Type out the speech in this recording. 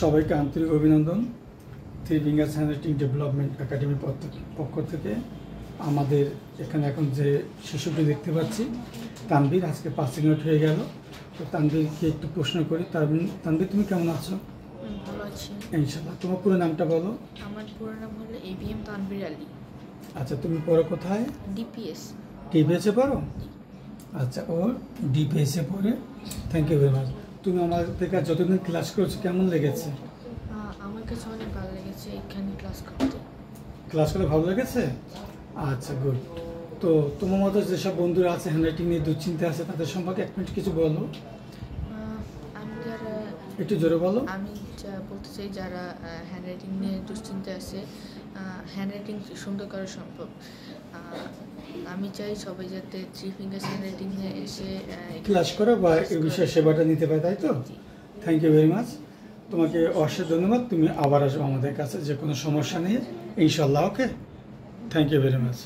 সবাইকে আন্তরিক অভিনন্দন। থ্রি ফিঙ্গার্স হ্যান্ডরাইটিং ডেভেলপমেন্ট একাডেমির পক্ষ থেকে আমাদের এখানে এখন যে শিশুটি দেখতে পাচ্ছি তানভীর, আজকে পাসিং আউট হয়ে গেল। তো তানভীরকে একটু প্রশ্ন করি। তানভীর, তুমি কেমন আছো? ভালো আছি ইনশাআল্লাহ। তোমার পুরো নামটা বলো। আমার পুরো নাম হলো ABM তানভীর আলী। আচ্ছা, তুমি পড়ো কোথায়? DPS। ডিপিএসে পড়ো? আচ্ছা, ও ডিপিএসে পড়ে। Thank you very much. তুমি আমাদের কাছে যতদিন ক্লাস করছো কেমন লেগেছে? আমার কাছে অনেক ভালো লেগেছে এখানে ক্লাস করতে। ক্লাস করে ভালো লেগেছে? আচ্ছা, গুড। তো তোমার মতো যেসব বন্ধুরা আছে হ্যান্ডরাইটিং নিয়ে দুশ্চিন্তা আছে তাদের সম্পর্কে এক মিনিট কিছু বলো। আমি যারা একটু জোরে বলো। আমি বলতে চাই যারা হ্যান্ডরাইটিং নিয়ে দুশ্চিন্তা আছে, হ্যান্ডরাইটিং সুন্দর করা সম্ভব। আমি চাই সবাই যাতে থ্রি ফিঙ্গার্স হ্যান্ডরাইটিং নিয়ে এসে ক্লাস করো বা এই বিষয়ে সেবাটা নিতে পারে, তাই তো? Thank you very much. তোমাকে অশেষ ধন্যবাদ। তুমি আবার আসবে আমাদের কাছে যে কোনো সমস্যা নিয়ে, ইনশাল্লাহ। ওকে, থ্যাংক ইউ ভেরি মাচ।